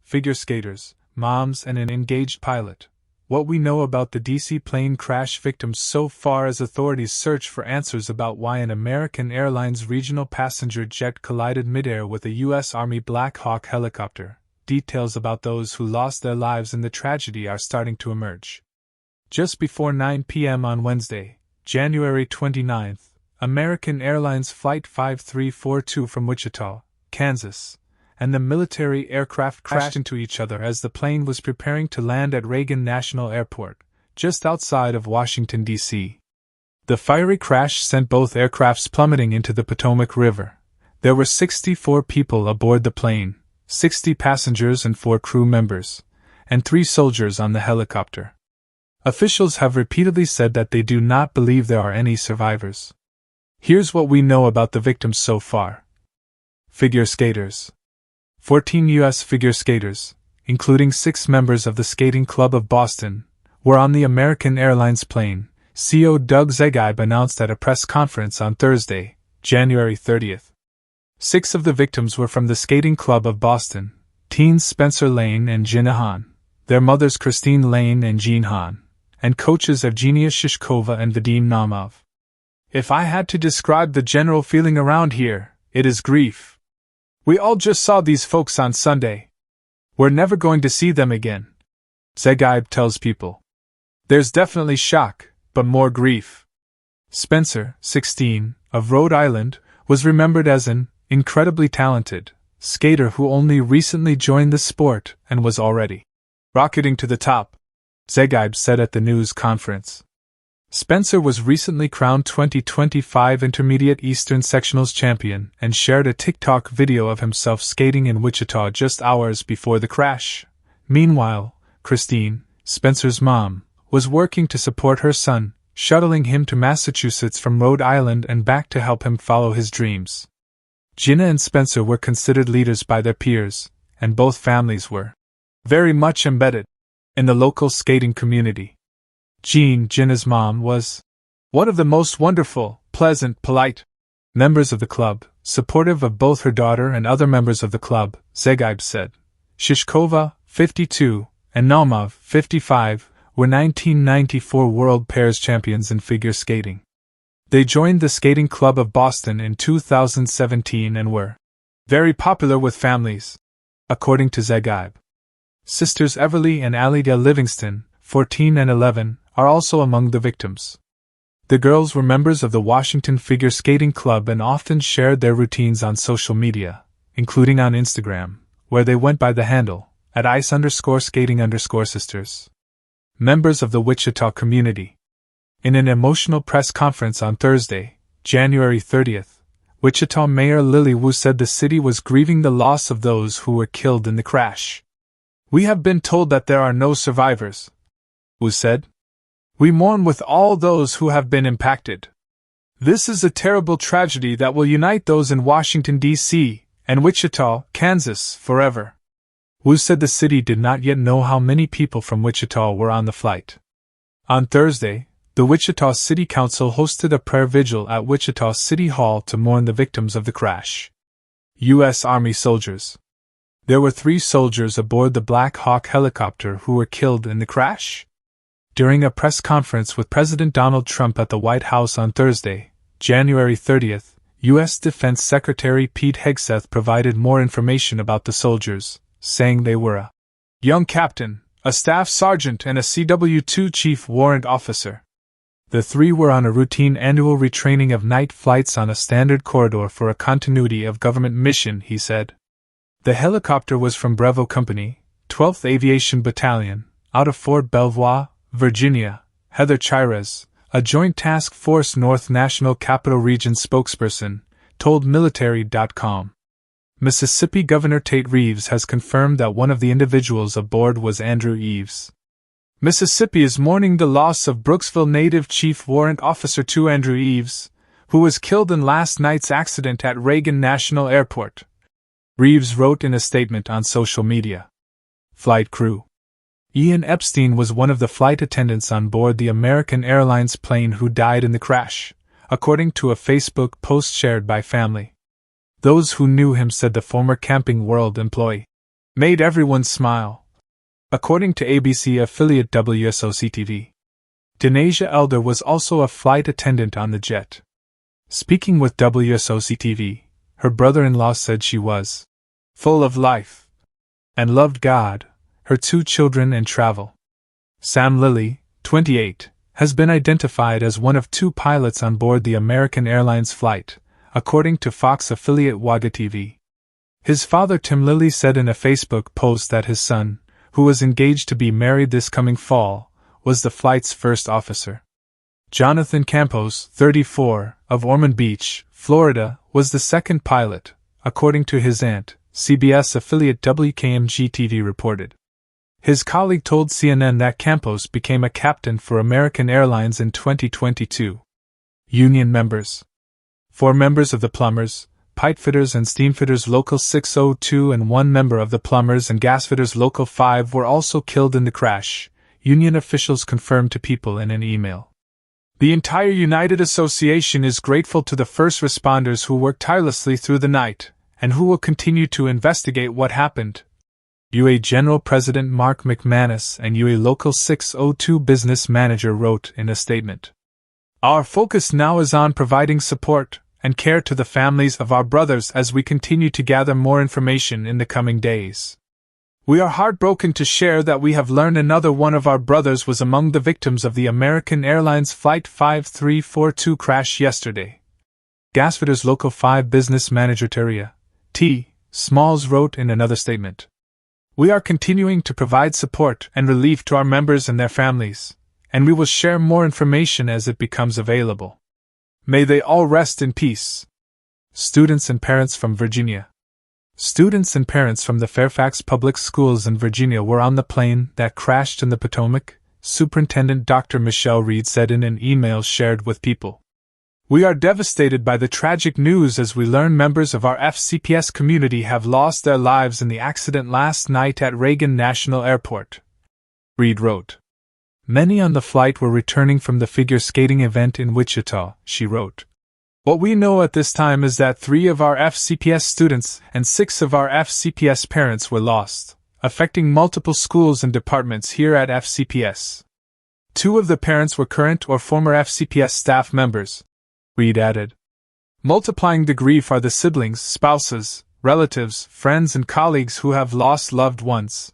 figure skaters, moms, and an engaged pilot. What we know about the DC plane crash victims so far as authorities search for answers about why an American Airlines regional passenger jet collided midair with a U.S. Army Black Hawk helicopter. Details about those who lost their lives in the tragedy are starting to emerge. Just before 9 p.m. on Wednesday, January 29th, American Airlines Flight 5342 from Wichita, Kansas, and the military aircraft crashed into each other as the plane was preparing to land at Reagan National Airport, just outside of Washington, D.C. The fiery crash sent both aircrafts plummeting into the Potomac River. There were 64 people aboard the plane, 60 passengers and 4 crew members, and 3 soldiers on the helicopter. Officials have repeatedly said that they do not believe there are any survivors. Here's what we know about the victims so far. Figure skaters. 14 U.S. figure skaters, including 6 members of the Skating Club of Boston, were on the American Airlines plane, CO Doug Zegaib announced at a press conference on Thursday, January 30th. 6 of the victims were from the Skating Club of Boston, teens Spencer Lane and Jenna Hahn, their mothers Christine Lane and Jean Hahn, and coaches Evgenia Shishkova and Vadim Naumov. If I had to describe the general feeling around here, it is grief. We all just saw these folks on Sunday. We're never going to see them again. Zegaib tells People. There's definitely shock, but more grief. Spencer, 16, of Rhode Island, was remembered as an incredibly talented skater who only recently joined the sport and was already rocketing to the top, Zegaib said at the news conference. Spencer was recently crowned 2025 Intermediate Eastern Sectionals champion and shared a TikTok video of himself skating in Wichita just hours before the crash. Meanwhile, Christine, Spencer's mom, was working to support her son, shuttling him to Massachusetts from Rhode Island and back to help him follow his dreams. Jenna and Spencer were considered leaders by their peers, and both families were very much embedded in the local skating community. Jean, Jenna's mom, was one of the most wonderful, pleasant, polite members of the club, supportive of both her daughter and other members of the club, Zegaib said. Shishkova, 52, and Naumov, 55, were 1994 World Pairs champions in figure skating. They joined the Skating Club of Boston in 2017 and were very popular with families, according to Zegaib. Sisters Everly and Alida Livingston, 14 and 11, are also among the victims. The girls were members of the Washington Figure Skating Club and often shared their routines on social media, including on Instagram, where they went by the handle @ice_skating_sisters. Members of the Wichita community. In an emotional press conference on Thursday, January 30th, Wichita Mayor Lily Wu said the city was grieving the loss of those who were killed in the crash. We have been told that there are no survivors, Wu said. We mourn with all those who have been impacted. This is a terrible tragedy that will unite those in Washington, D.C., and Wichita, Kansas, forever. Wu said the city did not yet know how many people from Wichita were on the flight. On Thursday, the Wichita City Council hosted a prayer vigil at Wichita City Hall to mourn the victims of the crash. U.S. Army soldiers. There were 3 soldiers aboard the Black Hawk helicopter who were killed in the crash. During a press conference with President Donald Trump at the White House on Thursday, January 30th, U.S. Defense Secretary Pete Hegseth provided more information about the soldiers, saying they were a young captain, a staff sergeant, and a CW2 chief warrant officer. The 3 were on a routine annual retraining of night flights on a standard corridor for a continuity of government mission, he said. The helicopter was from Bravo Company, 12th Aviation Battalion, out of Fort Belvoir, Virginia. Heather Chires, a Joint Task Force North National Capital Region spokesperson, told Military.com. Mississippi Governor Tate Reeves has confirmed that one of the individuals aboard was Andrew Eves. Mississippi is mourning the loss of Brooksville native Chief Warrant Officer 2 Andrew Eves, who was killed in last night's accident at Reagan National Airport, Reeves wrote in a statement on social media. Flight crew. Ian Epstein was one of the flight attendants on board the American Airlines plane who died in the crash, according to a Facebook post shared by family. Those who knew him said the former Camping World employee made everyone smile. According to ABC affiliate WSOC-TV, Denasia Elder was also a flight attendant on the jet. Speaking with WSOC-TV, her brother-in-law said she was full of life and loved God, her 2 children and travel. Sam Lilly, 28, has been identified as one of 2 pilots on board the American Airlines flight, according to Fox affiliate WAGA TV. His father Tim Lilly said in a Facebook post that his son, who was engaged to be married this coming fall, was the flight's first officer. Jonathan Campos, 34, of Ormond Beach, Florida, was the second pilot, according to his aunt, CBS affiliate WKMG-TV reported. His colleague told CNN that Campos became a captain for American Airlines in 2022. Union members. 4 members of the Plumbers, Pipefitters and Steamfitters Local 602 and 1 member of the Plumbers and Gasfitters Local 5 were also killed in the crash, union officials confirmed to People in an email. The entire United Association is grateful to the first responders who worked tirelessly through the night, and who will continue to investigate what happened. UA General President Mark McManus and UA Local 602 business manager wrote in a statement. Our focus now is on providing support and care to the families of our brothers as we continue to gather more information in the coming days. We are heartbroken to share that we have learned another one of our brothers was among the victims of the American Airlines Flight 5342 crash yesterday. Gasfitters Local 5 business manager Teria T. Smalls wrote in another statement. We are continuing to provide support and relief to our members and their families, and we will share more information as it becomes available. May they all rest in peace. Students and parents from Virginia. Students and parents from the Fairfax Public Schools in Virginia were on the plane that crashed in the Potomac, Superintendent Dr. Michelle Reed said in an email shared with People. We are devastated by the tragic news as we learn members of our FCPS community have lost their lives in the accident last night at Reagan National Airport. Reed wrote. Many on the flight were returning from the figure skating event in Wichita, she wrote. What we know at this time is that 3 of our FCPS students and 6 of our FCPS parents were lost, affecting multiple schools and departments here at FCPS. 2 of the parents were current or former FCPS staff members, Reed added. Multiplying the grief are the siblings, spouses, relatives, friends and colleagues who have lost loved ones.